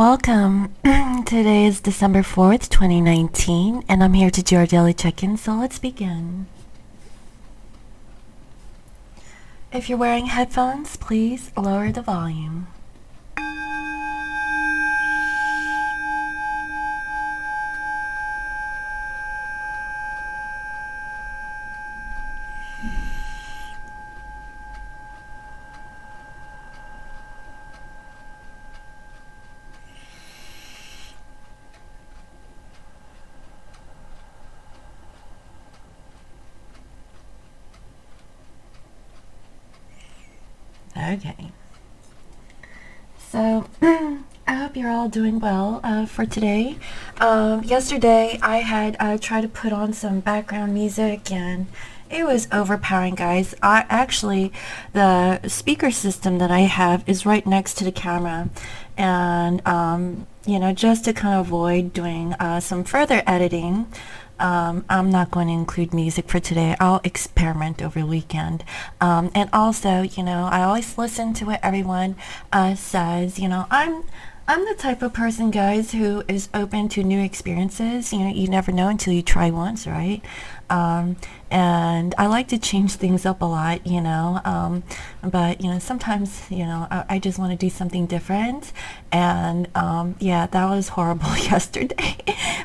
welcome. Today is December 4th, 2019, and I'm here to do our daily check-in, so let's begin. If you're wearing headphones, please lower the volume. Okay, so I hope you're all doing well for today. Yesterday I had tried to put on some background music and it was overpowering, guys. The speaker system that I have is right next to the camera, and just to kind of avoid doing some further editing, I'm not going to include music for today. I'll experiment over the weekend. And also, I always listen to what everyone says. I'm the type of person, guys, who is open to new experiences. You never know until you try once, right? And I like to change things up a lot, but sometimes, I just want to do something different. And yeah, that was horrible yesterday.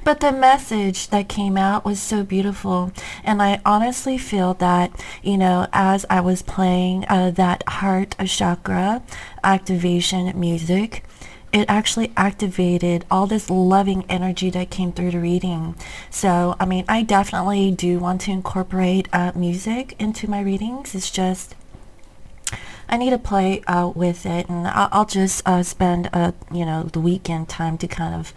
But the message that came out was so beautiful. And I honestly feel that, as I was playing that heart chakra activation music, it actually activated all this loving energy that came through the reading. So, I definitely do want to incorporate music into my readings. It's just I need to play with it, and I'll just spend the weekend time to kind of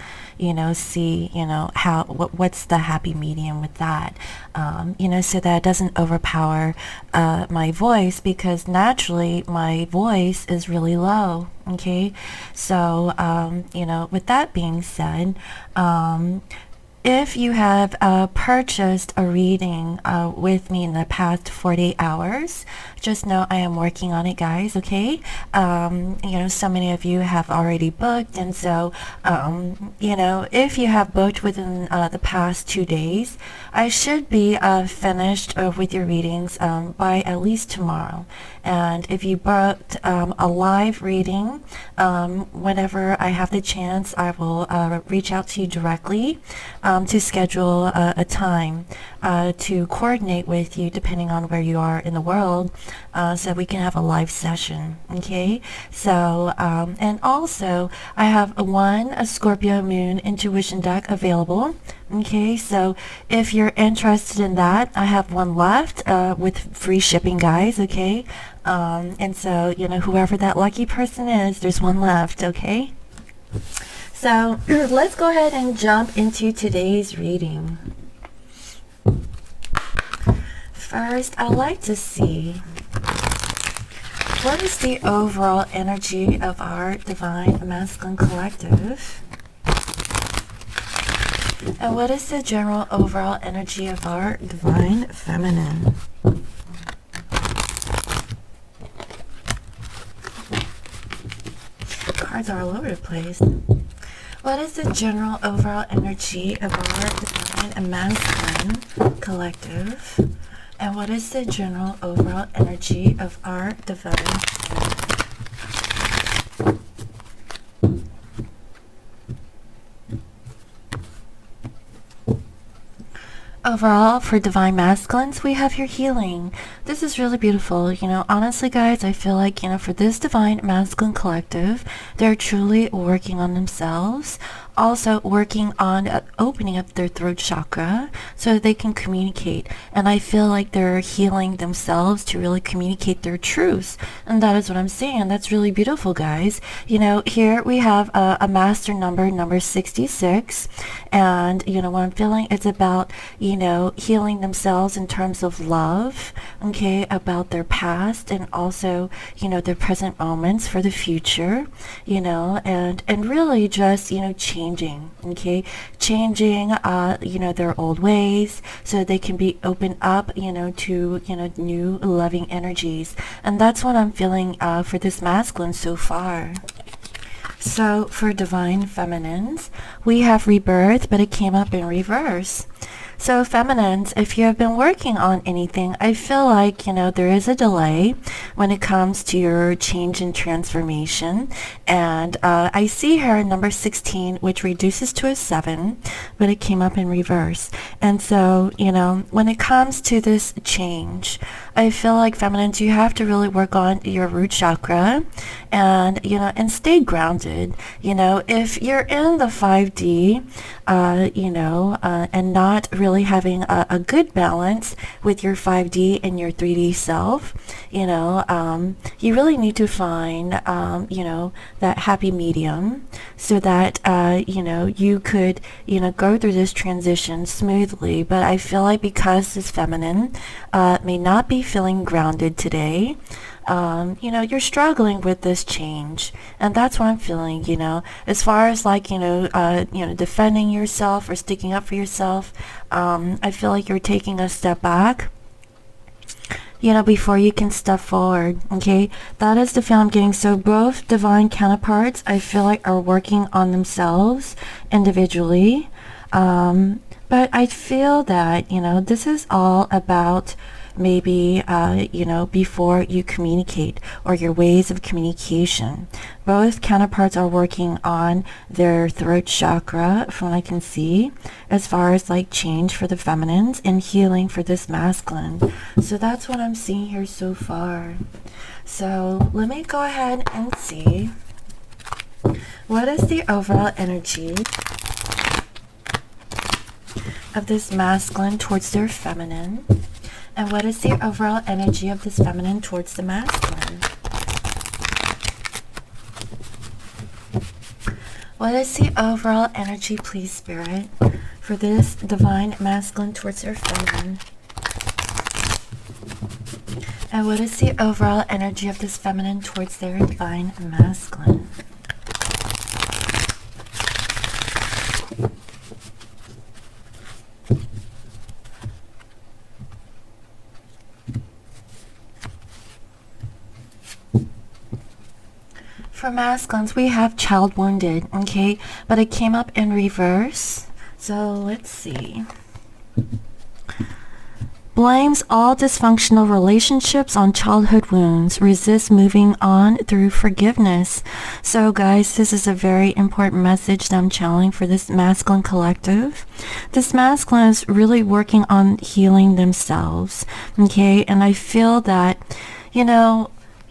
see what's the happy medium with that, so that it doesn't overpower my voice, because naturally my voice is really low. Okay, so with that being said, if you have purchased a reading with me in the past 48 hours, just know I am working on it, guys, okay? So many of you have already booked, and so, if you have booked within the past 2 days, I should be finished with your readings by at least tomorrow. And if you booked a live reading, whenever I have the chance, I will reach out to you directly to schedule a time to coordinate with you, depending on where you are in the world, so we can have a live session. Okay, so and also I have a Scorpio moon intuition deck available. Okay, so if you're interested in that, I have one left with free shipping, guys. Okay, and so whoever that lucky person is, there's one left. Okay, so let's go ahead and jump into today's reading. First, I'd like to see what is the overall energy of our Divine Masculine Collective, and what is the general overall energy of our Divine Feminine. Cards are all over the place. What is the general overall energy of our Divine Masculine Collective? And what is the general overall energy of our Divine Overall, for Divine Masculines, we have your healing. This is really beautiful. Honestly, guys, I feel like, for this Divine Masculine Collective, they're truly working on themselves. Also working on opening up their throat chakra so that they can communicate. And I feel like they're healing themselves to really communicate their truths. And that is what I'm saying. That's really beautiful, guys. Here we have a master number 66. And, what I'm feeling, it's about, healing themselves in terms of love, okay, about their past, and also, their present moments for the future, and really just, changing, okay, changing, their old ways so they can be opened up, to, new loving energies. And that's what I'm feeling for this masculine so far. So for divine feminines, we have rebirth, but it came up in reverse. So feminines, if you have been working on anything, I feel like, there is a delay when it comes to your change and transformation. And I see here number 16, which reduces to a 7, but it came up in reverse. And so, when it comes to this change, I feel like feminines, you have to really work on your root chakra and, and stay grounded. If you're in the 5D, and not really having a good balance with your 5D and your 3D self, you really need to find, that happy medium so that, you could, go through this transition smoothly. But I feel like because this feminine may not be feeling grounded today, you're struggling with this change, and that's what I'm feeling. As far as like defending yourself or sticking up for yourself, I feel like you're taking a step back, before you can step forward. Okay, that is the feel I'm getting. So both divine counterparts, I feel like, are working on themselves individually, but I feel that this is all about maybe before you communicate, or your ways of communication. Both counterparts are working on their throat chakra, from what I can see, as far as like change for the feminines and healing for this masculine. So that's what I'm seeing here so far. So let me go ahead and see what is the overall energy of this masculine towards their feminine. And what is the overall energy of this feminine towards the masculine? What is the overall energy, please, Spirit, for this divine masculine towards their feminine? And what is the overall energy of this feminine towards their divine masculine? For masculines, we have child wounded, okay? But it came up in reverse. So let's see. Blames all dysfunctional relationships on childhood wounds. Resist moving on through forgiveness. So guys, this is a very important message that I'm channeling for this masculine collective. This masculine is really working on healing themselves, okay? And I feel that,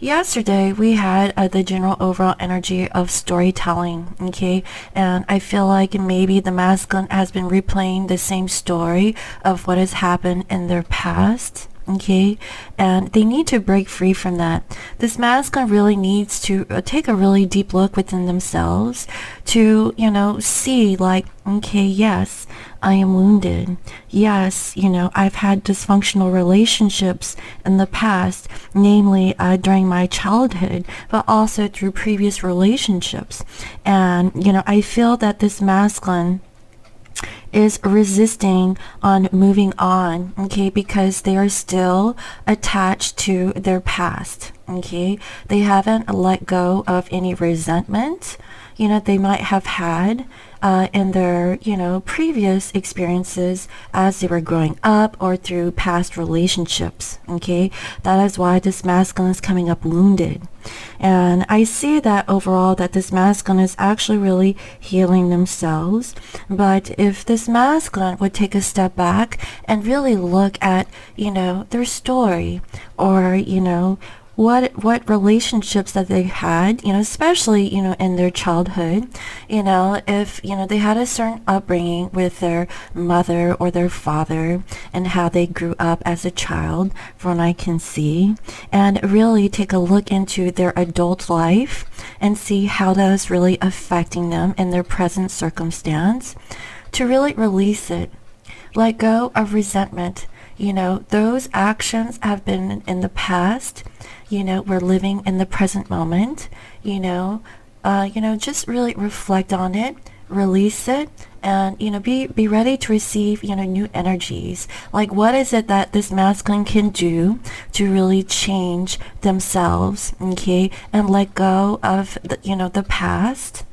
yesterday we had the general overall energy of storytelling, okay? And I feel like maybe the masculine has been replaying the same story of what has happened in their past, okay? And they need to break free from that. This masculine really needs to take a really deep look within themselves to, see like, okay, yes, I am wounded. Yes, I've had dysfunctional relationships in the past, namely during my childhood, but also through previous relationships. And, I feel that this masculine is resisting on moving on, okay, because they are still attached to their past, okay? They haven't let go of any resentment, they might have had in their, previous experiences as they were growing up or through past relationships, okay? That is why this masculine is coming up wounded. And I see that overall that this masculine is actually really healing themselves. But if this masculine would take a step back and really look at, their story, or, what relationships that they had, especially, in their childhood, if, they had a certain upbringing with their mother or their father and how they grew up as a child, from what I can see, and really take a look into their adult life and see how that is really affecting them in their present circumstance, to really release it. Let go of resentment. Those actions have been in the past. We're living in the present moment. Just really reflect on it, release it, and be ready to receive new energies. Like, what is it that this masculine can do to really change themselves, okay, and let go of the past,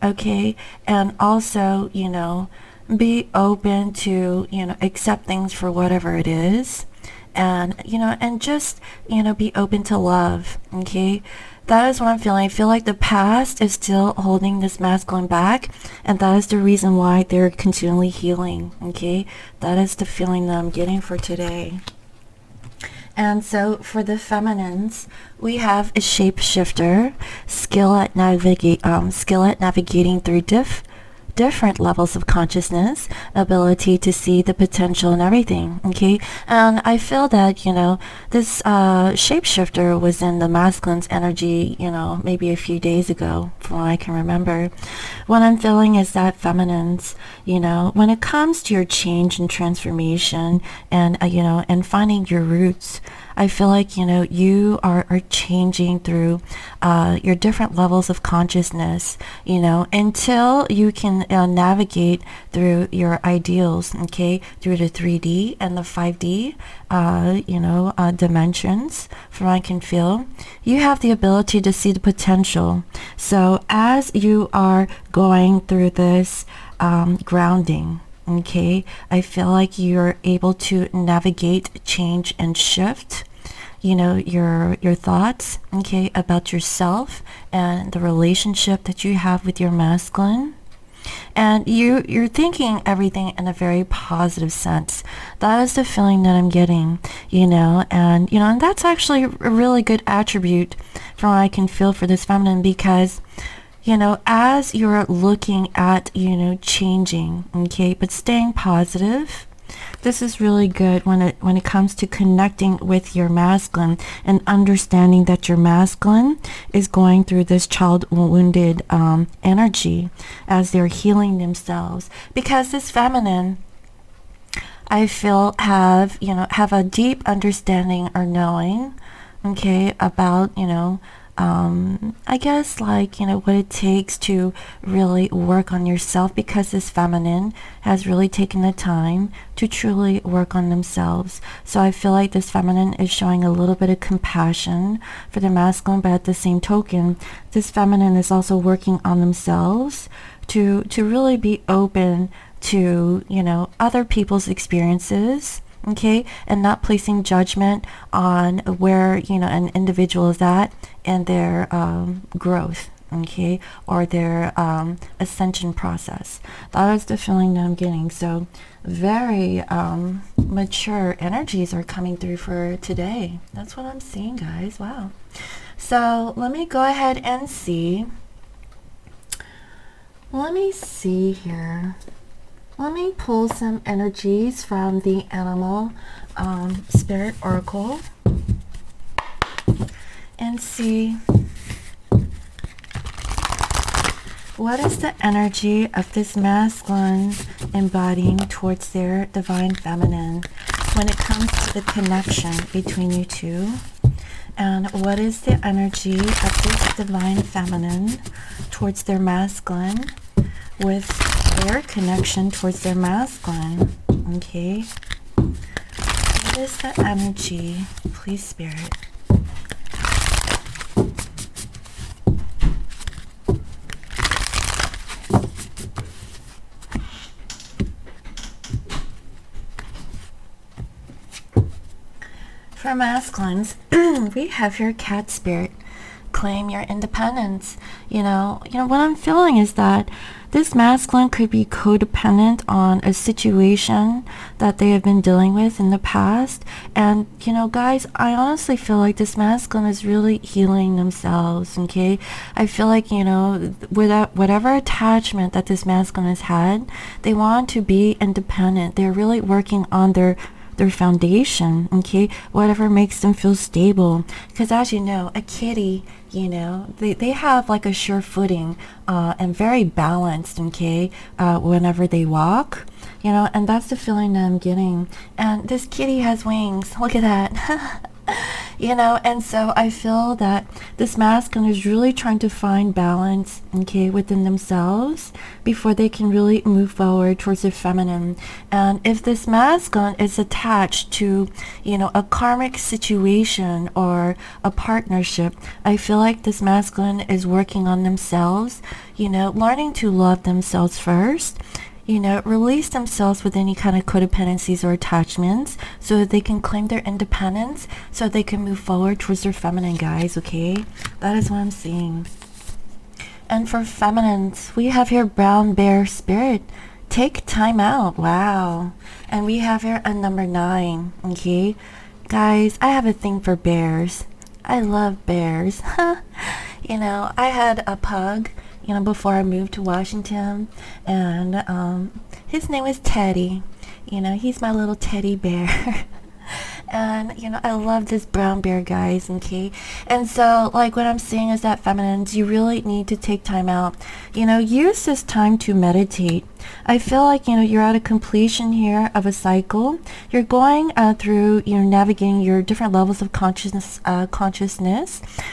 okay, and also be open to accept things for whatever it is, and and just be open to love, okay. That is what I'm feeling. I feel like the past is still holding this masculine back, and that is the reason why they're continually healing, okay? That is the feeling that I'm getting for today. And so for the feminines, we have a shapeshifter, skill at navigating through different levels of consciousness, ability to see the potential in everything, okay. And I feel that this shapeshifter was in the masculine's energy maybe a few days ago, from what I can remember. What I'm feeling is that feminines, when it comes to your change and transformation, and and finding your roots, I feel like you are changing through your different levels of consciousness, until you can navigate through your ideals, okay, through the 3D and the 5D dimensions. From what I can feel, you have the ability to see the potential. So as you are going through this grounding, okay, I feel like you're able to navigate, change, and shift your thoughts, okay, about yourself and the relationship that you have with your masculine. And you're thinking everything in a very positive sense. That is the feeling that I'm getting, and and that's actually a really good attribute from what I can feel for this feminine, because as you're looking at changing, okay, but staying positive, this is really good when it comes to connecting with your masculine and understanding that your masculine is going through this child wounded energy as they're healing themselves. Because this feminine, I feel, have a deep understanding or knowing, okay, about I guess what it takes to really work on yourself, because this feminine has really taken the time to truly work on themselves. So I feel like this feminine is showing a little bit of compassion for the masculine, but at the same token, this feminine is also working on themselves to really be open to other people's experiences, okay, and not placing judgment on where an individual is at in their growth, okay, or their ascension process. That is the feeling that I'm getting. So very mature energies are coming through for today. That's what I'm seeing, guys. Wow. So let me go ahead and see. Let me see here. Let me pull some energies from the Animal Spirit Oracle and see what is the energy of this masculine embodying towards their divine feminine when it comes to the connection between you two. And what is the energy of this divine feminine towards their masculine with their connection towards their masculine, okay? What is the energy, please, Spirit? For masculines, we have your cat spirit. Claim your independence. What I'm feeling is that this masculine could be codependent on a situation that they have been dealing with in the past. And, guys, I honestly feel like this masculine is really healing themselves, okay? I feel like, without whatever attachment that this masculine has had, they want to be independent. They're really working on their foundation, okay, whatever makes them feel stable. Because as you know, a kitty, they have like a sure footing and very balanced, okay, whenever they walk, and that's the feeling that I'm getting. And this kitty has wings. Look at that. You know, and so I feel that this masculine is really trying to find balance, okay, within themselves before they can really move forward towards their feminine. And if this masculine is attached to, you know, a karmic situation or a partnership, I feel like this masculine is working on themselves, you know, learning to love themselves first, you know, release themselves with any kind of codependencies or attachments so that they can claim their independence, so they can move forward towards their feminine, guys, okay? That is what I'm seeing. And for feminines, we have here brown bear spirit. Take time out. Wow. And we have here a number 9, okay? Guys, I have a thing for bears. I love bears. You know, I had a pug, you know, before I moved to Washington, and his name was Teddy. You know, he's my little teddy bear. And, you know, I love this brown bear, guys, okay? And so, like, what I'm saying is that feminines, you really need to take time out. You know, use this time to meditate. I feel like, you know, you're at a completion here of a cycle. You're going through, you're navigating your different levels of consciousness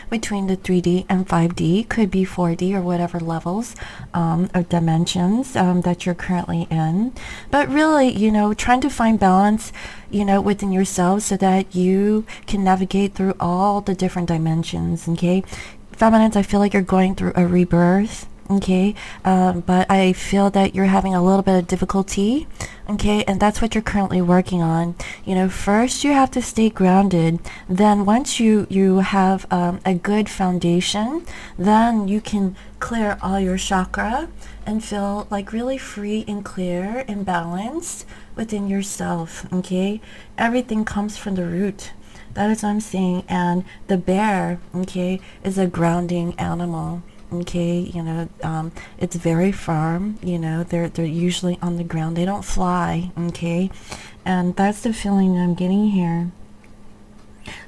between the 3D and 5D, could be 4D or whatever levels or dimensions that you're currently in. But really, you know, trying to find balance, you know, within yourself so that you can navigate through all the different dimensions, okay? Feminines, I feel like you're going through a rebirth, okay? But I feel that you're having a little bit of difficulty, okay? And that's what you're currently working on. You know, first you have to stay grounded. Then once you have a good foundation, then you can clear all your chakra and feel like really free and clear and balanced within yourself, okay? Everything comes from the root. That is what I'm saying. And the bear, okay, is a grounding animal, okay? You know, it's very firm. You know, they're usually on the ground. They don't fly, okay? And that's the feeling that I'm getting here.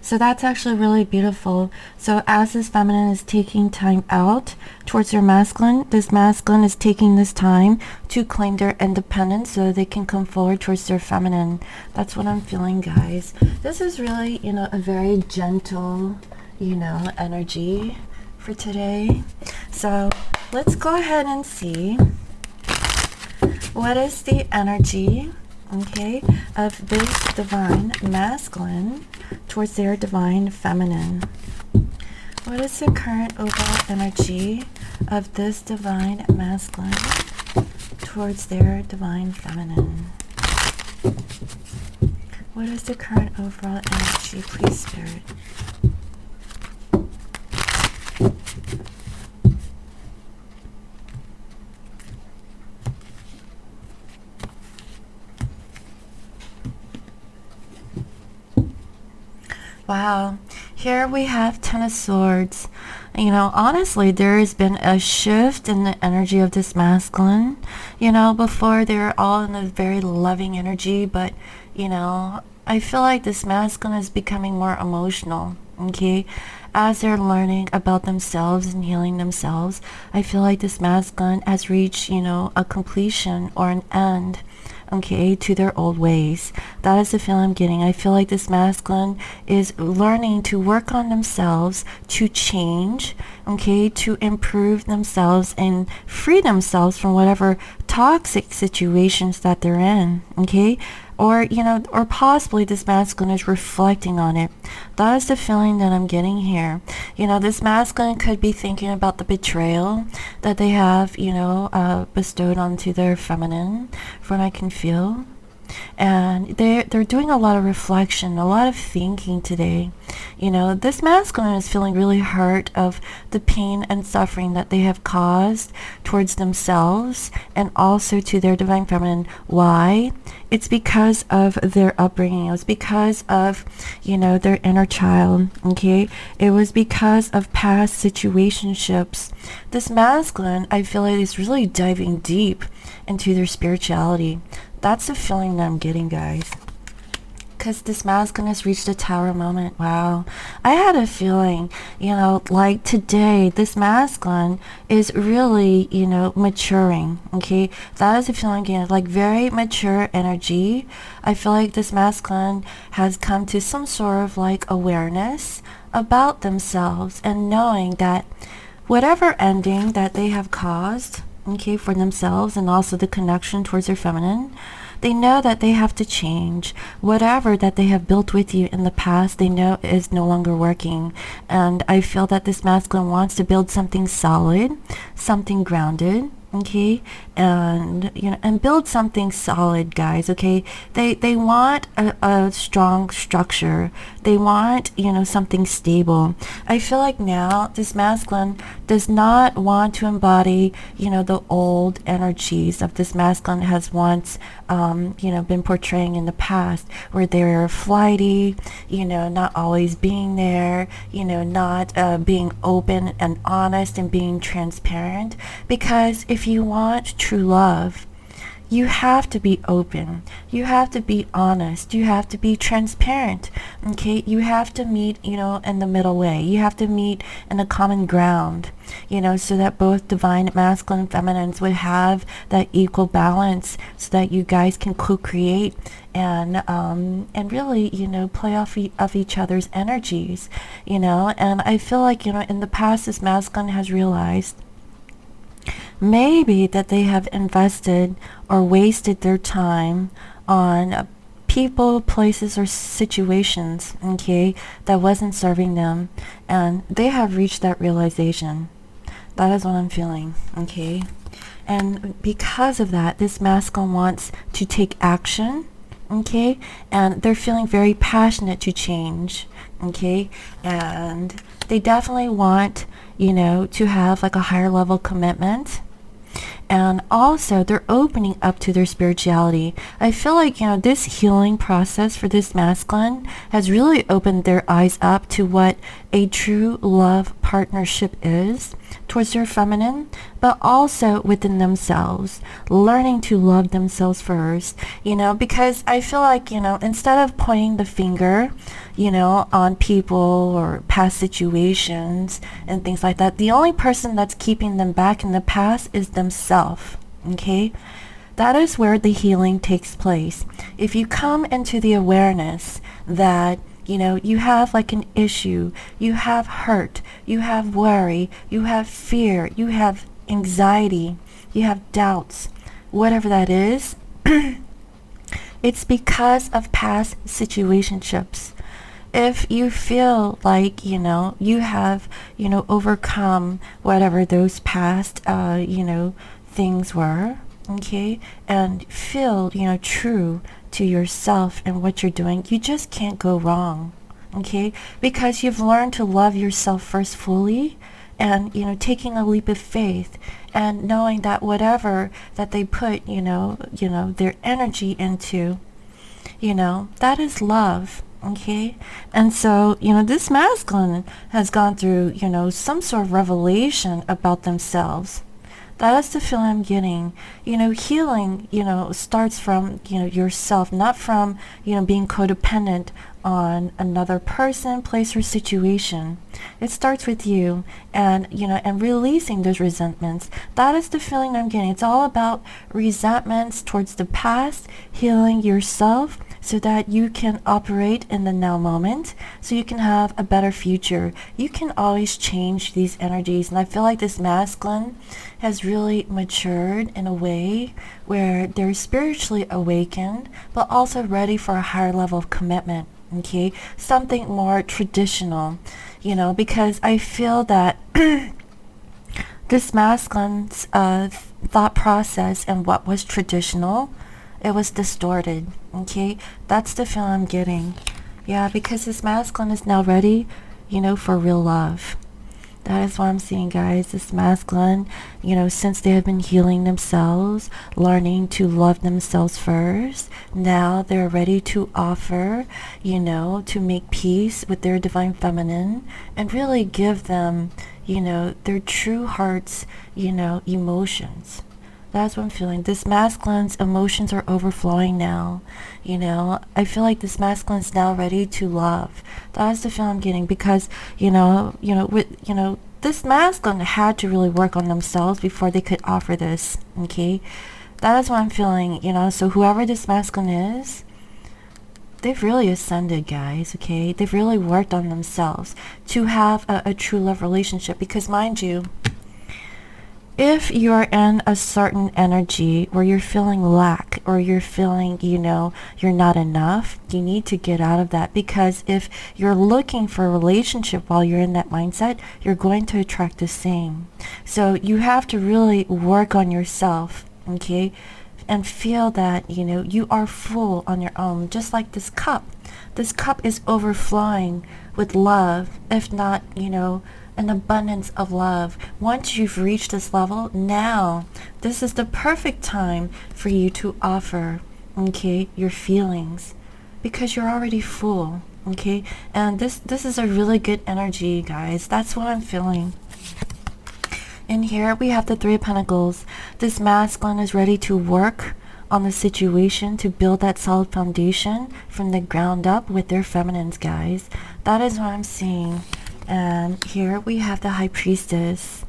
So that's actually really beautiful. So as this feminine is taking time out towards their masculine, this masculine is taking this time to claim their independence so they can come forward towards their feminine. That's what I'm feeling, guys. This is really, you know, a very gentle, you know, energy for today. So let's go ahead and see what is the energy, okay, of this divine masculine towards their divine feminine. What is the current overall energy of this divine masculine towards their divine feminine? What is the current overall energy, please, Spirit? Wow, here we have 10 of Swords. You know, honestly, there has been a shift in the energy of this masculine. You know, before they were all in a very loving energy, but, you know, I feel like this masculine is becoming more emotional, okay? As they're learning about themselves and healing themselves, I feel like this masculine has reached, you know, a completion or an end, okay, to their old ways. That is the feeling I'm getting. I feel like this masculine is learning to work on themselves, to change, okay, to improve themselves and free themselves from whatever toxic situations that they're in, okay? Or, you know, or possibly this masculine is reflecting on it. That is the feeling that I'm getting here. You know, this masculine could be thinking about the betrayal that they have, you know, bestowed onto their feminine, from what I can feel. And they're doing a lot of reflection, a lot of thinking today. You know, this masculine is feeling really hurt of the pain and suffering that they have caused towards themselves and also to their divine feminine. Why? It's because of their upbringing. It was because of, you know, their inner child, okay? It was because of past situationships. This masculine, I feel like, is really diving deep into their spirituality. That's the feeling that I'm getting, guys. because this masculine has reached a tower moment. Wow. I had a feeling, like today, this masculine is really, maturing. Okay. That is a feeling again, like very mature energy. I feel like this masculine has come to some sort of like awareness about themselves and knowing that whatever ending that they have caused, okay, for themselves and also the connection towards their feminine, they know that they have to change. Whatever that they have built with you in the past, they know is no longer working. And I feel that this masculine wants to build something solid, something grounded, okay, and and build something solid, guys. Okay, they want a strong structure. They want something stable. I feel like now this masculine does not want to embody the old energies of this masculine has once been portraying in the past, where they were flighty, not always being there, not being open and honest and being transparent. Because if you want true love, you have to be open, you have to be honest, you have to be transparent, okay? You have to meet, in the middle way. You have to meet in a common ground, so that both divine masculine and feminines would have that equal balance, so that you guys can co-create and really, play off of each other's energies, and I feel like, in the past, this masculine has realized maybe that they have invested or wasted their time on people, places, or situations, okay, that wasn't serving them, and they have reached that realization. That is what I'm feeling, okay? And because of that, this masculine wants to take action, okay, and they're feeling very passionate to change, okay, and they definitely want, to have like a higher level commitment. And also they're opening up to their spirituality. I feel like, this healing process for this masculine has really opened their eyes up to what a true love partnership is towards their feminine, but also within themselves, learning to love themselves first, because I feel like, instead of pointing the finger, on people or past situations and things like that, the only person that's keeping them back in the past is themselves, okay? That is where the healing takes place. If you come into the awareness that you have like an issue, you have hurt, you have worry, you have fear, you have anxiety, you have doubts, whatever that is, it's because of past situationships. If you feel like, you have, overcome whatever those past, things were, okay, and feel, true to yourself and what you're doing, you just can't go wrong, okay, because you've learned to love yourself first fully, and taking a leap of faith and knowing that whatever that they put their energy into, that is love, okay. And so this masculine has gone through some sort of revelation about themselves. That is the feeling I'm getting. Healing, starts from, yourself, not from, being codependent on another person, place, or situation. It starts with you and, and releasing those resentments. That is the feeling I'm getting. It's all about resentments towards the past, healing yourself so that you can operate in the now moment, so you can have a better future. You can always change these energies. And I feel like this masculine has really matured in a way where they're spiritually awakened, but also ready for a higher level of commitment, okay? Something more traditional, because I feel that this masculine's thought process and what was traditional, it was distorted, okay? That's the feeling I'm getting. Yeah, because this masculine is now ready, for real love. That is what I'm seeing, guys. This masculine, since they have been healing themselves, learning to love themselves first, now they're ready to offer, to make peace with their divine feminine and really give them, their true heart's, emotions. That's what I'm feeling. This masculine's emotions are overflowing now. You know, I feel like this masculine's now ready to love. That's the feeling I'm getting, because, this masculine had to really work on themselves before they could offer this. Okay, that is what I'm feeling. So whoever this masculine is, they've really ascended, guys. Okay, they've really worked on themselves to have a true love relationship. Because mind you, if you're in a certain energy where you're feeling lack, or you're feeling, you're not enough, you need to get out of that. Because if you're looking for a relationship while you're in that mindset, you're going to attract the same. So you have to really work on yourself, okay? And feel that, you are full on your own. Just like this cup. This cup is overflowing with love, if not, an abundance of love. Once you've reached this level, now this is the perfect time for you to offer, okay, your feelings, because you're already full, okay? And this is a really good energy, guys. That's what I'm feeling. In here we have the Three of Pentacles. This masculine is ready to work on the situation to build that solid foundation from the ground up with their feminines, guys. That is what I'm seeing. And here we have the High Priestess.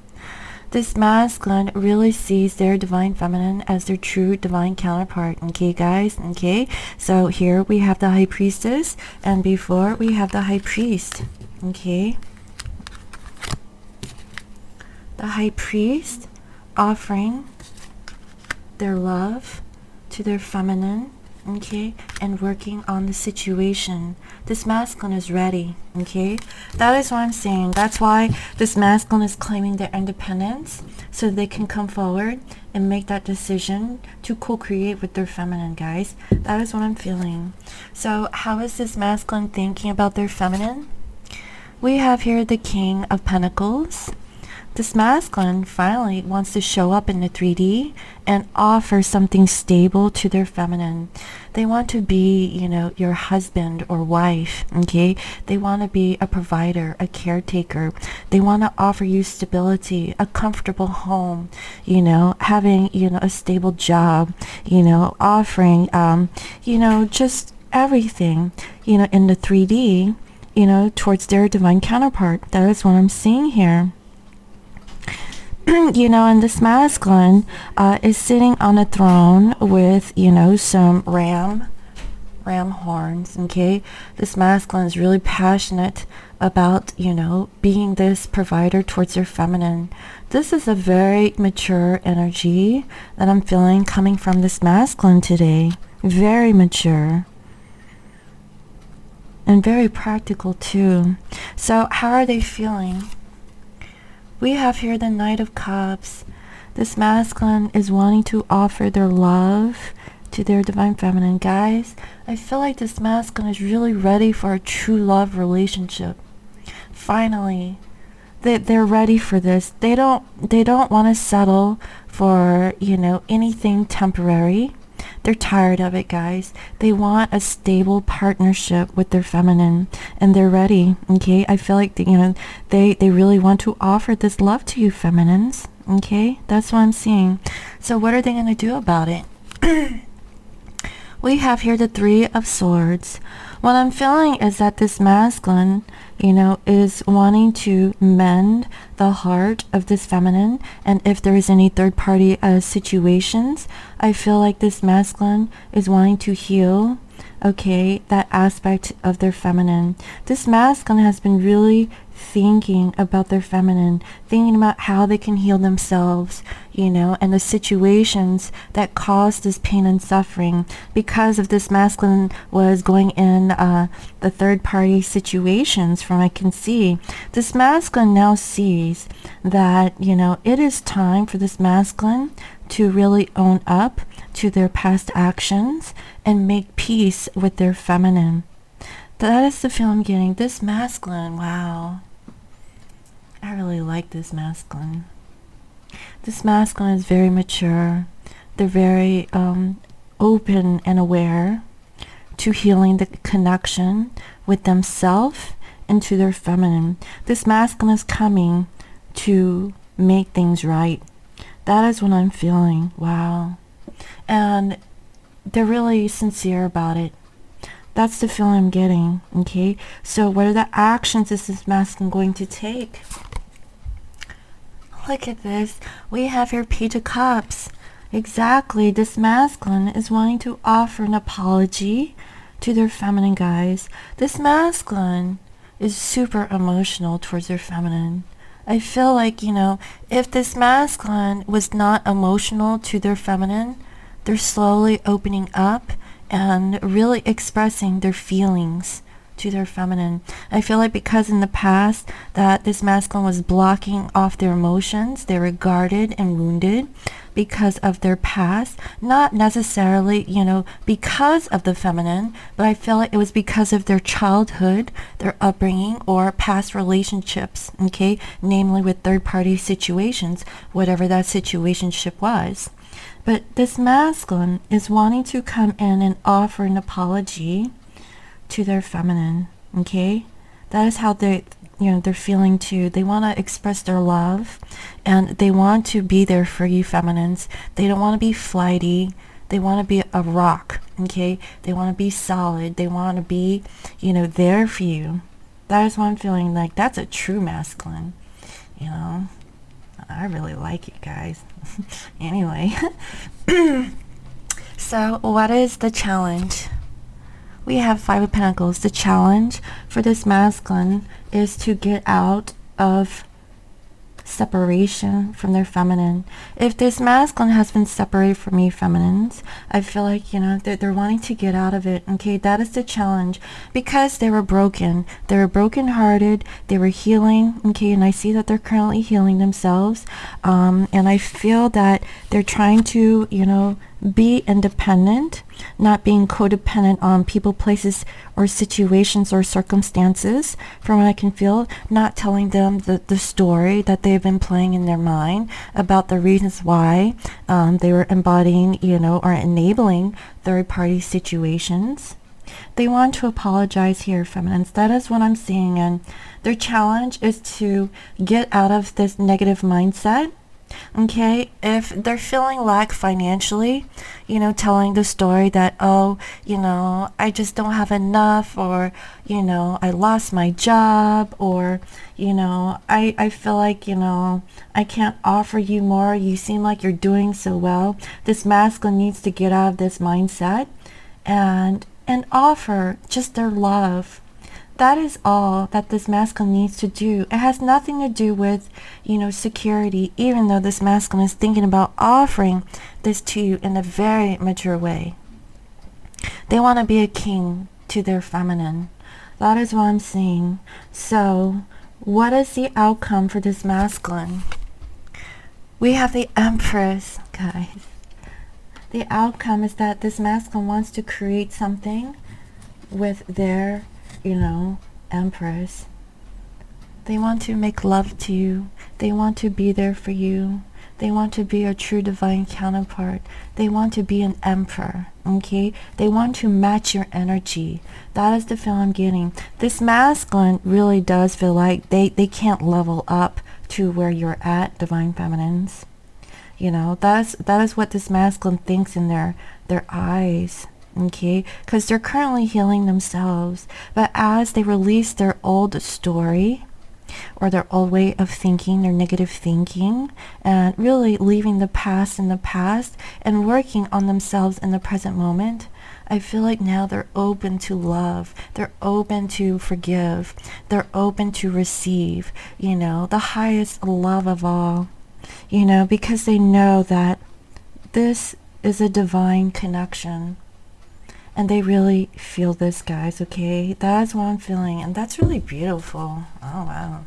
This masculine really sees their divine feminine as their true divine counterpart. Okay, guys? Okay, so here we have the High Priestess, and before we have the High Priest. Okay, the High Priest offering their love to their feminine, okay, and working on the situation. This masculine is ready, okay? That is what I'm saying. That's why this masculine is claiming their independence, so they can come forward and make that decision to co-create with their feminine, guys. That is what I'm feeling. So how is this masculine thinking about their feminine? We have here the King of Pentacles. This masculine finally wants to show up in the 3D and offer something stable to their feminine. They want to be, your husband or wife, okay? They want to be a provider, a caretaker. They want to offer you stability, a comfortable home, having, a stable job, offering, just everything, in the 3D, towards their divine counterpart. That is what I'm seeing here. And this masculine is sitting on a throne with, some ram horns, okay? This masculine is really passionate about, being this provider towards their feminine. This is a very mature energy that I'm feeling coming from this masculine today. Very mature. And very practical too. So how are they feeling? We have here the Knight of Cups. This masculine is wanting to offer their love to their divine feminine. Guys, I feel like this masculine is really ready for a true love relationship. Finally, they're ready for this. They don't want to settle for, anything temporary. They're tired of it, guys. They want a stable partnership with their feminine, and they're ready, okay? I feel like, they really want to offer this love to you, feminines, okay? That's what I'm seeing. So what are they going to do about it? We have here the Three of Swords. What I'm feeling is that this masculine, is wanting to mend the heart of this feminine. And if there is any third party situations, I feel like this masculine is wanting to heal, okay, that aspect of their feminine. This masculine has been really thinking about their feminine, thinking about how they can heal themselves, and the situations that caused this pain and suffering, because of this masculine was going in the third party situations. From I can see, this masculine now sees that, it is time for this masculine to really own up to their past actions and make peace with their feminine. That is the feel I'm getting. This masculine, wow. I really like this masculine. This masculine is very mature. They're very open and aware to healing the connection with themselves and to their feminine. This masculine is coming to make things right. That is what I'm feeling. Wow. And they're really sincere about it. That's the feeling I'm getting. Okay, so what are the actions is this masculine going to take? Look at this. We have your Page of Cups. Exactly. This masculine is wanting to offer an apology to their feminine, guys. This masculine is super emotional towards their feminine. I feel like, if this masculine was not emotional to their feminine, they're slowly opening up and really expressing their feelings to their feminine. I feel like because in the past that this masculine was blocking off their emotions, they were guarded and wounded because of their past, not necessarily, because of the feminine, but I feel like it was because of their childhood, their upbringing, or past relationships, okay, namely with third-party situations, whatever that situationship was. But this masculine is wanting to come in and offer an apology to their feminine, okay? That is how they're feeling too. They want to express their love, and they want to be there for you feminines. They don't want to be flighty. They want to be a rock, okay? They want to be solid. They want to be, there for you. That is what I'm feeling like. That's a true masculine, I really like it, guys. Anyway, so what is the challenge? We have Five of Pentacles. The challenge for this masculine is to get out of separation from their feminine. If this masculine has been separated from you feminines, I feel like, they're wanting to get out of it. Okay, that is the challenge because they were broken. They were brokenhearted. They were healing. Okay, and I see that they're currently healing themselves. And I feel that they're trying to, be independent, not being codependent on people, places, or situations or circumstances. From what I can feel, not telling them the story that they've been playing in their mind about the reasons why they were embodying, or enabling third-party situations. They want to apologize here, feminines. That is what I'm seeing. And their challenge is to get out of this negative mindset. Okay, if they're feeling lack financially, telling the story that, I just don't have enough, or, I lost my job, or, I feel like, I can't offer you more. You seem like you're doing so well. This masculine needs to get out of this mindset and offer just their love. That is all that this masculine needs to do. It has nothing to do with, security, even though this masculine is thinking about offering this to you in a very mature way. They want to be a king to their feminine. That is what I'm seeing. So, what is the outcome for this masculine? We have the Empress, guys. The outcome is that this masculine wants to create something with their Empress. They want to make love to you. They want to be there for you. They want to be a true divine counterpart. They want to be an emperor, okay? They want to match your energy. That is the feel I'm getting. This masculine really does feel like they can't level up to where you're at, divine feminines. That is what this masculine thinks in their eyes. Okay, because they're currently healing themselves, but as they release their old story or their old way of thinking, their negative thinking, and really leaving the past in the past and working on themselves in the present moment, I feel like now they're open to love. They're open to forgive. They're open to receive, the highest love of all, because they know that this is a divine connection. And they really feel this, guys, okay? That's what I'm feeling, and that's really beautiful. Oh, wow.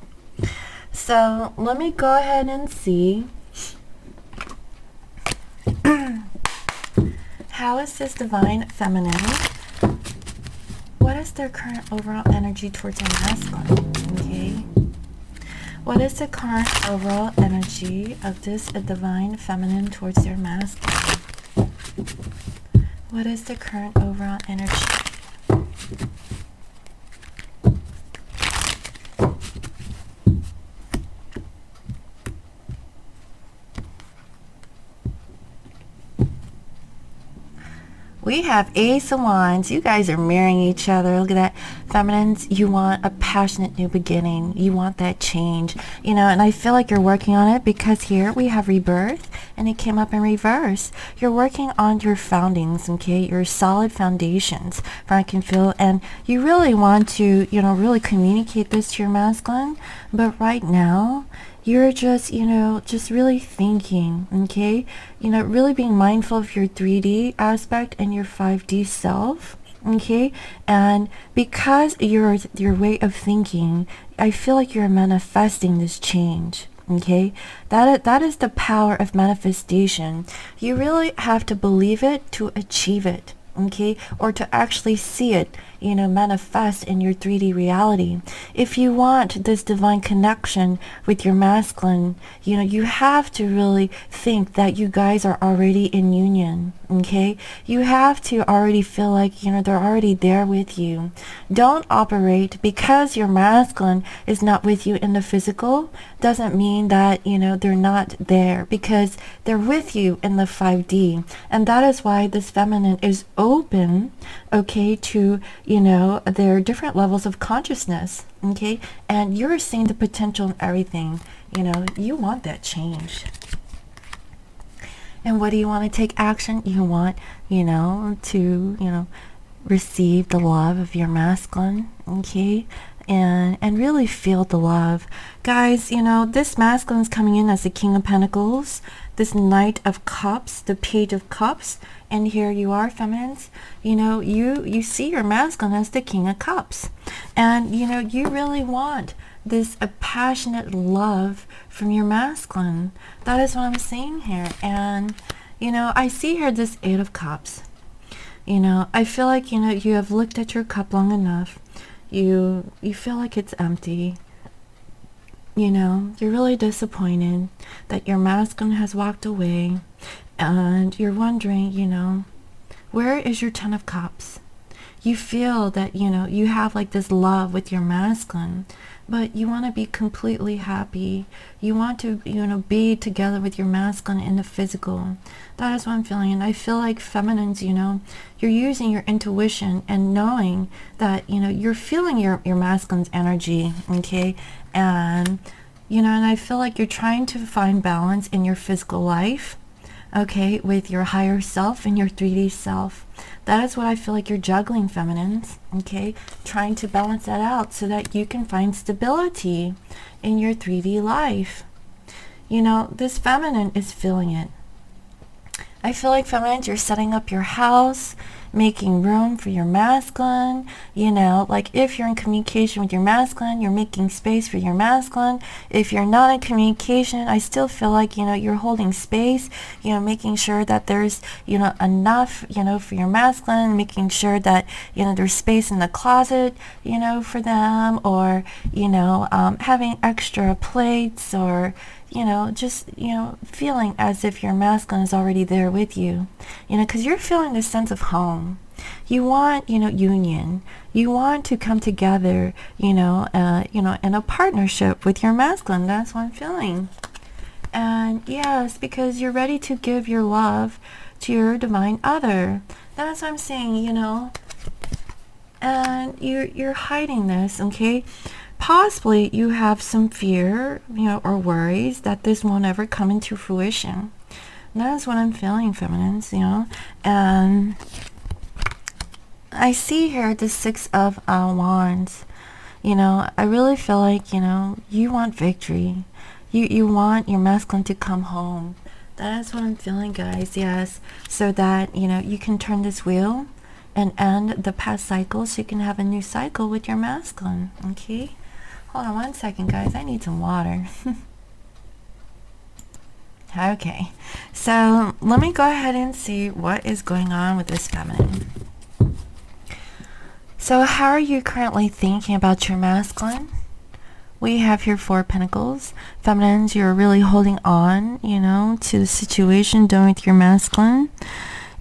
So, let me go ahead and see. How is this divine feminine? What is their current overall energy towards their masculine? Okay. What is the current overall energy of this divine feminine towards their masculine? What is the current overall energy? We have Ace of Wands. You guys are marrying each other. Look at that. Feminines, you want a passionate new beginning. You want that change. You know, and I feel like you're working on it because here we have rebirth and it came up in reverse. You're working on your foundings, okay? Your solid foundations, I can feel. And you really want to, you know, really communicate this to your masculine. But right now, you're just, you know, just really thinking, okay? You know, really being mindful of your 3D aspect and your 5D self, okay? And because your way of thinking, I feel like you're manifesting this change, okay? That is the power of manifestation. You really have to believe it to achieve it, okay? Or to actually see it, you know, manifest in your 3D reality. If you want this divine connection with your masculine, you know, you have to really think that you guys are already in union, okay? You have to already feel like, you know, they're already there with you. Don't operate because your masculine is not with you in the physical, doesn't mean that, you know, they're not there, because they're with you in the 5D. And that is why this feminine is open, okay, to, you know, there are different levels of consciousness, okay? And you're seeing the potential in everything. You know, you want that change. And what do you want to take action? You want, you know, to, you know, receive the love of your masculine, okay? And really feel the love. Guys, you know, this masculine is coming in as the King of Pentacles, this Knight of Cups, the Page of Cups, and here you are, feminines. You know, you see your masculine as the King of Cups. And, you know, you really want this a passionate love from your masculine. That is what I'm seeing here. And, you know, I see here this Eight of Cups. You know, I feel like, you know, you have looked at your cup long enough. You feel like it's empty. You know, you're really disappointed that your masculine has walked away, and you're wondering, you know, where is your Ten of Cups? You feel that, you know, you have like this love with your masculine, but you want to be completely happy. You want to, you know, be together with your masculine in the physical. That is what I'm feeling. And I feel like feminines, you know, you're using your intuition and knowing that, you know, you're feeling your masculine's energy, okay? And, you know, and I feel like you're trying to find balance in your physical life, okay, with your higher self and your 3D self. That is what I feel like you're juggling, feminines, okay? Trying to balance that out so that you can find stability in your 3D life. You know, this feminine is feeling it. I feel like, feminines, you're setting up your house, making room for your masculine. You know, like if you're in communication with your masculine, you're making space for your masculine. If you're not in communication, I still feel like, you know, you're holding space, you know, making sure that there's, you know, enough, you know, for your masculine, making sure that, you know, there's space in the closet, you know, for them, or, you know, having extra plates, or, you know, just, you know, feeling as if your masculine is already there with you, you know, because you're feeling this sense of home. You want, you know, union. You want to come together, you know, in a partnership with your masculine. That's what I'm feeling. And yes, because you're ready to give your love to your divine other. That's what I'm saying, you know. And you're hiding this, okay? Possibly you have some fear, you know, or worries that this won't ever come into fruition. And that's what I'm feeling, feminines, you know. And I see here the Six of Wands. You know, I really feel like, you know, you want victory. You want your masculine to come home. That is what I'm feeling, guys, yes. So that, you know, you can turn this wheel and end the past cycle so you can have a new cycle with your masculine, okay? Hold on one second, guys. I need some water. Okay, so let me go ahead and see what is going on with this feminine. So how are you currently thinking about your masculine? We have here Four of Pentacles. Feminines, you're really holding on, you know, to the situation done with your masculine.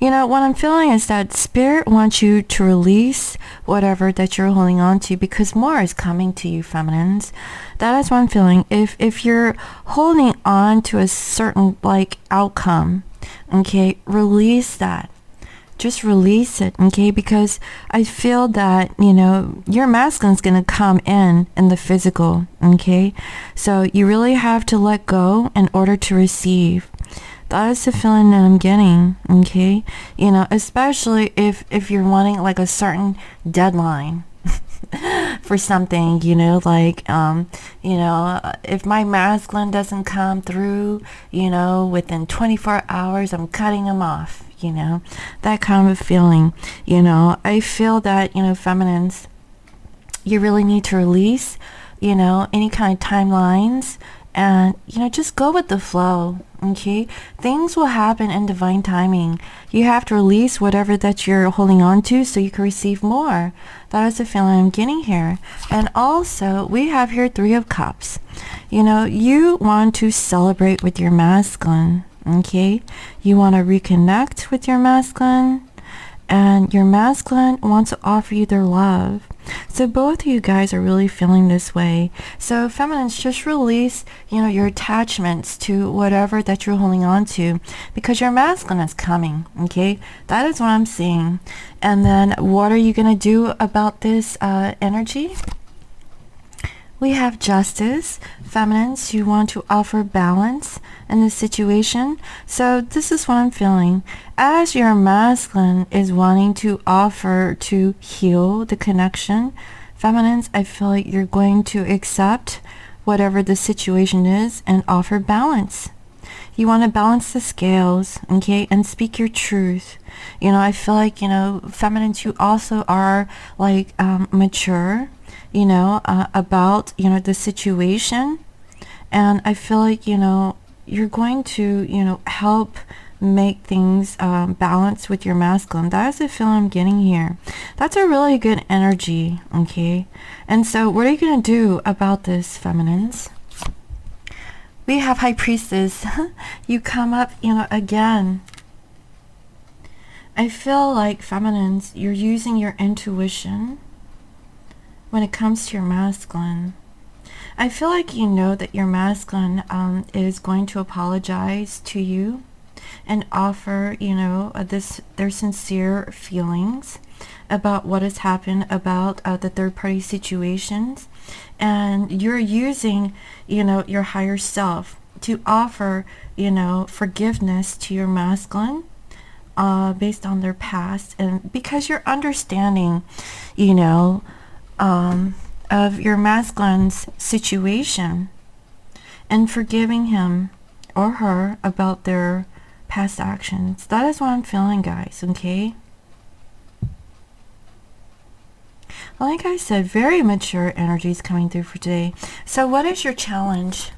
You know, what I'm feeling is that Spirit wants you to release whatever that you're holding on to, because more is coming to you, feminines. That is what I'm feeling. If you're holding on to a certain, like, outcome, okay, release that. just release it, okay? Because I feel that, you know, your masculine's going to come in the physical, okay? So you really have to let go in order to receive. That is the feeling that I'm getting, okay? You know, especially if you're wanting like a certain deadline for something, you know, like, you know, if my masculine doesn't come through, you know, within 24 hours, I'm cutting him off, you know, that kind of feeling. You know, I feel that, you know, feminines, you really need to release, you know, any kind of timelines, and, you know, just go with the flow, okay? Things will happen in divine timing. You have to release whatever that you're holding on to so you can receive more. That is the feeling I'm getting here. And also, we have here 3 of Cups. You know, you want to celebrate with your masculine, okay? You want to reconnect with your masculine, and your masculine wants to offer you their love. So both of you guys are really feeling this way. So feminines, just release, you know, your attachments to whatever that you're holding on to, because your masculine is coming, okay? That is what I'm seeing. And then what are you going to do about this energy? We have Justice. Feminines, you want to offer balance in this situation. So this is what I'm feeling. As your masculine is wanting to offer to heal the connection, feminines, I feel like you're going to accept whatever the situation is and offer balance. You want to balance the scales, okay, and speak your truth. You know, I feel like, you know, feminines, you also are like mature, you know, about, you know, the situation. And I feel like, you know, you're going to, you know, help make things balance with your masculine. That is the feeling I'm getting here. That's a really good energy, okay? And so what are you going to do about this, feminines? We have High Priestess. You come up, you know, again. I feel like, feminines, you're using your intuition when it comes to your masculine. I feel like you know that your masculine is going to apologize to you and offer, you know, their sincere feelings about what has happened, about the third-party situations. And you're using, you know, your higher self to offer, you know, forgiveness to your masculine based on their past, and because you're understanding, you know, of your masculine's situation and forgiving him or her about their past actions. That is what I'm feeling, guys, okay? Like I said, very mature energies coming through for today. So what is your challenge?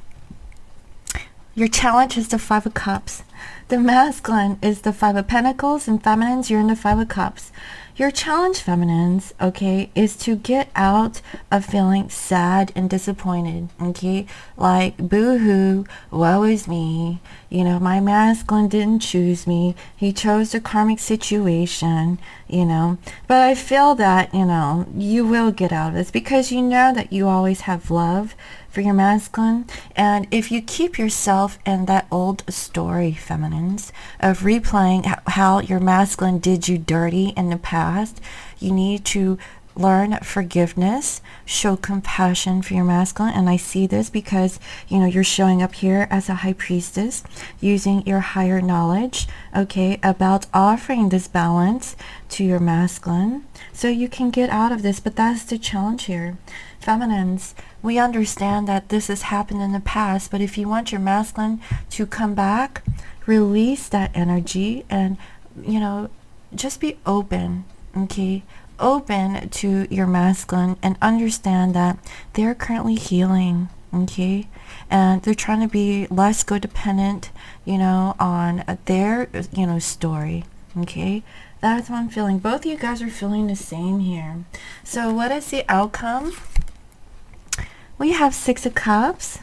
Your challenge is the 5 of Cups. The masculine is the 5 of Pentacles, and feminines, you're in the 5 of Cups. Your challenge, feminines, okay, is to get out of feeling sad and disappointed, okay? Like, boo-hoo, woe is me. You know, my masculine didn't choose me. He chose the karmic situation, you know. But I feel that, you know, you will get out of this because you know that you always have love for your masculine. And if you keep yourself in that old story, feminines, of replaying how your masculine did you dirty in the past, you need to learn forgiveness, show compassion for your masculine. And I see this because, you know, you're showing up here as a High Priestess, using your higher knowledge, okay, about offering this balance to your masculine so you can get out of this. But that's the challenge here. Feminines, we understand that this has happened in the past, but if you want your masculine to come back, release that energy and, you know, just be open, okay? Open to your masculine and understand that they're currently healing, okay? And they're trying to be less codependent, you know, on their, you know, story, okay? That's what I'm feeling. Both of you guys are feeling the same here. So what is the outcome? We have 6 of Cups.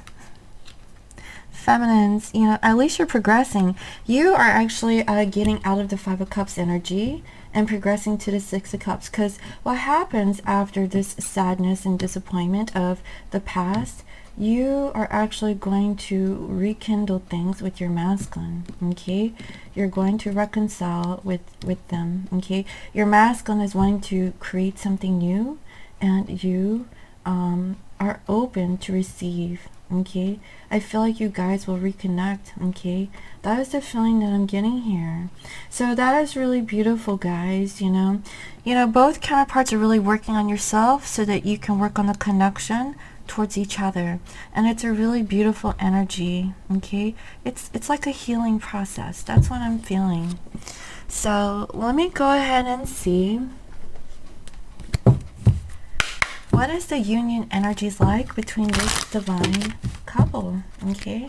Feminines, you know, at least you're progressing. You are actually getting out of the 5 of Cups energy and progressing to the 6 of Cups, because what happens after this sadness and disappointment of the past, you are actually going to rekindle things with your masculine, okay? You're going to reconcile with them, okay? Your masculine is wanting to create something new, and you are open to receive, okay? I feel like you guys will reconnect, okay? That is the feeling that I'm getting here. So that is really beautiful, guys. You know, both counterparts are really working on yourself so that you can work on the connection towards each other, and it's a really beautiful energy, okay? It's like a healing process. That's what I'm feeling. So let me go ahead and see, what is the union energies like between this divine couple, okay?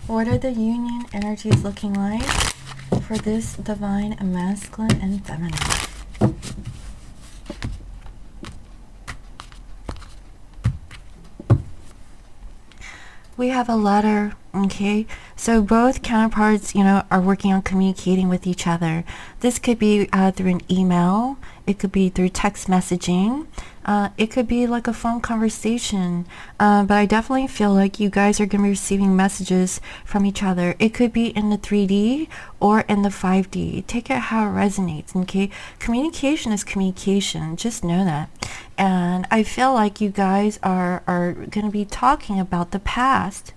What are the union energies looking like for this divine masculine and feminine? We have a letter, okay? So both counterparts, are working on communicating with each other. This could be through an email. It could be through text messaging. It could be like a phone conversation. But I definitely feel like you guys are going to be receiving messages from each other. It could be in the 3D or in the 5D. Take it how it resonates, okay? Communication is communication. Just know that. And I feel like you guys are going to be talking about the past,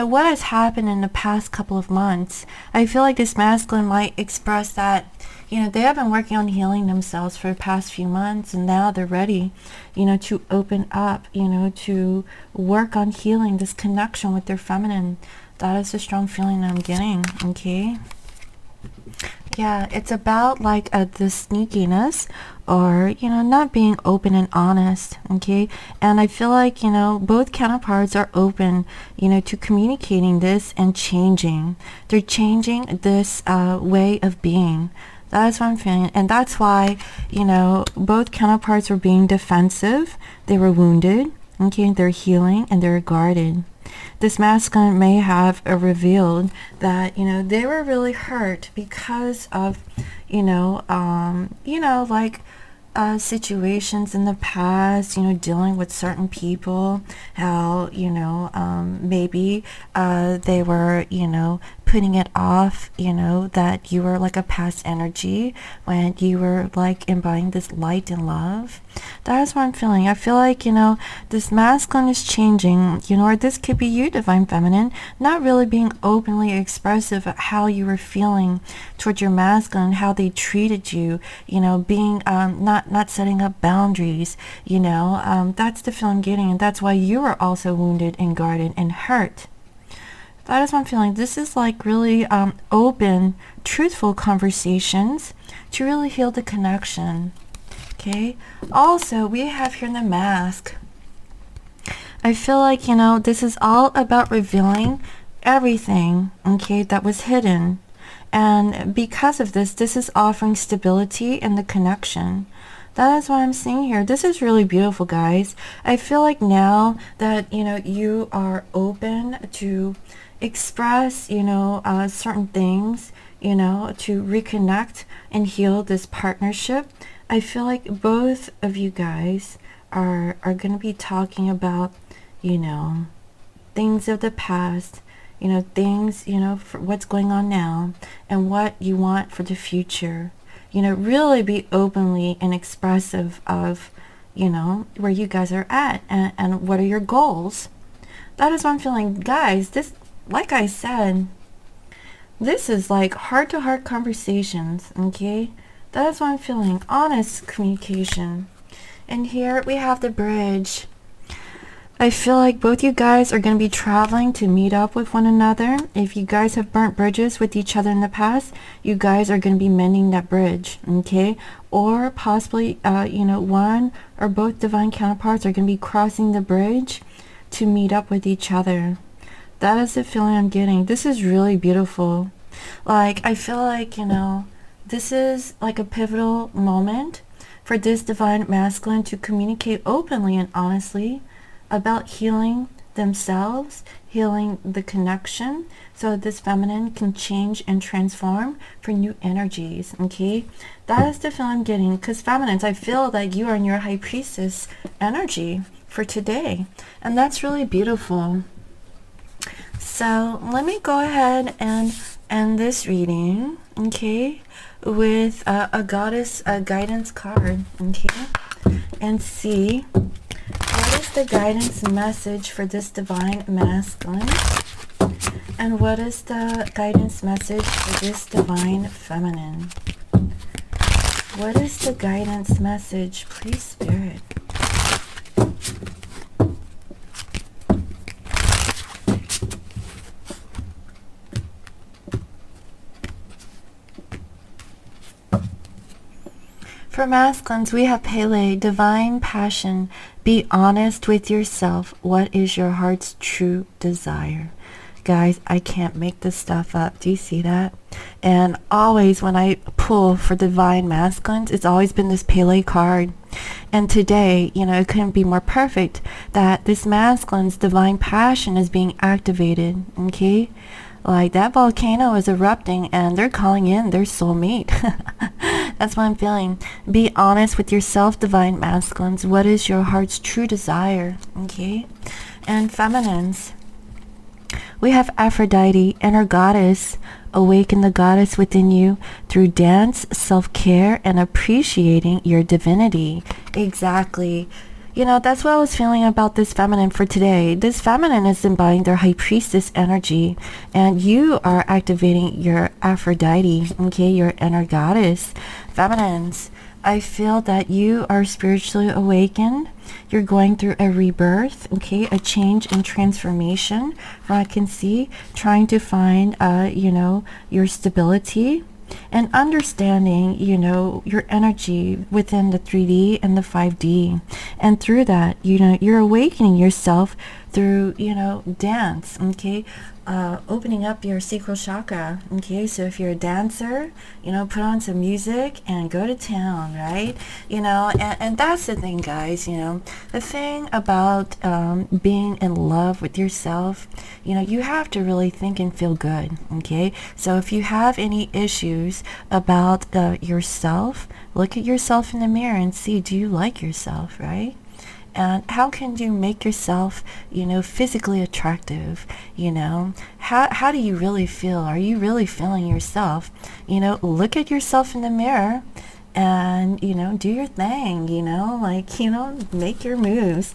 what has happened in the past couple of months. I feel like this masculine might express that, they have been working on healing themselves for the past few months, and now they're ready, to open up, to work on healing this connection with their feminine. That is a strong feeling that I'm getting, okay? Yeah, it's about like the sneakiness, or not being open and honest, okay? And I feel like both counterparts are open to communicating this and changing. They're changing this way of being. That's what I'm feeling. And that's why both counterparts were being defensive. They were wounded, okay? They're healing and they're guarded. This masculine may have revealed that they were really hurt because of like situations in the past, dealing with certain people, how maybe they were putting it off, that you were like a past energy when you were like embodying this light and love. That's what I'm feeling. I feel like this masculine is changing, or this could be you, divine feminine, not really being openly expressive of how you were feeling towards your masculine, how they treated you, being not setting up boundaries, that's the feeling I'm getting, and that's why you are also wounded and guarded and hurt. That is what I'm feeling. This is like really open, truthful conversations to really heal the connection. Okay. Also, we have here in the mask. I feel like, this is all about revealing everything, okay, that was hidden. And because of this, this is offering stability in the connection. That is what I'm seeing here. This is really beautiful, guys. I feel like now that, you are open to express, certain things, to reconnect and heal this partnership. I feel like both of you guys are going to be talking about, things of the past, things, for what's going on now and what you want for the future. Really be openly and expressive of, where you guys are at and what are your goals. That is what I'm feeling. Guys, this, like I said, this is like heart-to-heart conversations, okay? That is what I'm feeling. Honest communication. And here we have the bridge. I feel like both you guys are going to be traveling to meet up with one another. If you guys have burnt bridges with each other in the past, you guys are going to be mending that bridge, okay? Or possibly, one or both divine counterparts are going to be crossing the bridge to meet up with each other. That is the feeling I'm getting. This is really beautiful. Like, I feel like, this is like a pivotal moment for this divine masculine to communicate openly and honestly about healing themselves, healing the connection, so this feminine can change and transform for new energies, okay? That is the feeling I'm getting, because feminines, I feel that you are in your high priestess energy, for today. And that's really beautiful. So let me go ahead and end this reading, okay, with a goddess guidance card, okay, and see what is the guidance message for this divine masculine, and what is the guidance message for this divine feminine. What is the guidance message, please, Spirit? For masculines, we have Pele, divine passion. Be honest with yourself. What is your heart's true desire? Guys, I can't make this stuff up. Do you see that? And always when I pull for divine masculines, it's always been this Pele card. And today, you know, it couldn't be more perfect that this masculine's divine passion is being activated, okay? Like that volcano is erupting and they're calling in their soulmate. That's what I'm feeling. Be honest with yourself, divine masculines. What is your heart's true desire? Okay. And feminines, we have Aphrodite, inner goddess. Awaken the goddess within you through dance, self-care, and appreciating your divinity. Exactly. You know, that's what I was feeling about this feminine for today. This feminine is embodying their high priestess energy, and you are activating your Aphrodite, okay, your inner goddess. Feminines, I feel that you are spiritually awakened. You're going through a rebirth, okay, a change and transformation, from what I can see, trying to find, you know, your stability, and understanding, you know, your energy within the 3D and the 5D. And through that, you know, you're awakening yourself through, you know, dance, okay, opening up your sacral chakra, okay? So if you're a dancer, you know, put on some music and go to town, right? You know, and that's the thing, guys, you know, the thing about being in love with yourself, you know, you have to really think and feel good, okay? So if you have any issues about yourself, look at yourself in the mirror and see, do you like yourself, right? And how can you make yourself, you know, physically attractive? You know, how do you really feel? Are you really feeling yourself? You know, look at yourself in the mirror and, you know, do your thing, you know, like, you know, make your moves.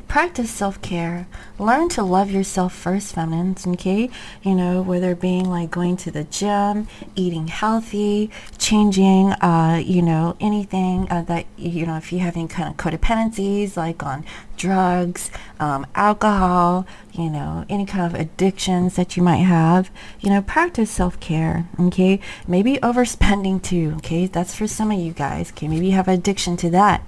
Practice self-care. Learn to love yourself first, feminines, okay? You know, whether being like going to the gym, eating healthy, changing, you know, anything that, you know, if you have any kind of codependencies, like on drugs, alcohol, you know, any kind of addictions that you might have, you know, practice self-care, okay? Maybe overspending too, okay? That's for some of you guys, okay? Maybe you have addiction to that.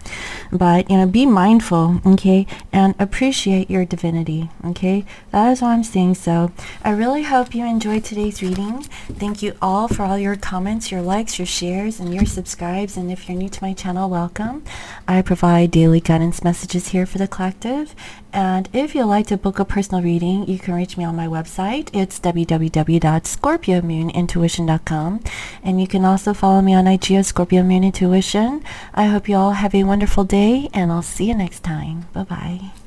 But, you know, be mindful, okay? And appreciate your divinity, okay? That is what I'm saying. So I really hope you enjoyed today's reading. Thank you all for all your comments, your likes, your shares, and your subscribes. And if you're new to my channel, welcome. I provide daily guidance messages here for the collective. And if you'd like to book a personal reading, you can reach me on my website. It's www.scorpiomoonintuition.com. And you can also follow me on IG at Scorpio Moon Intuition. I hope you all have a wonderful day, and I'll see you next time. Bye-bye.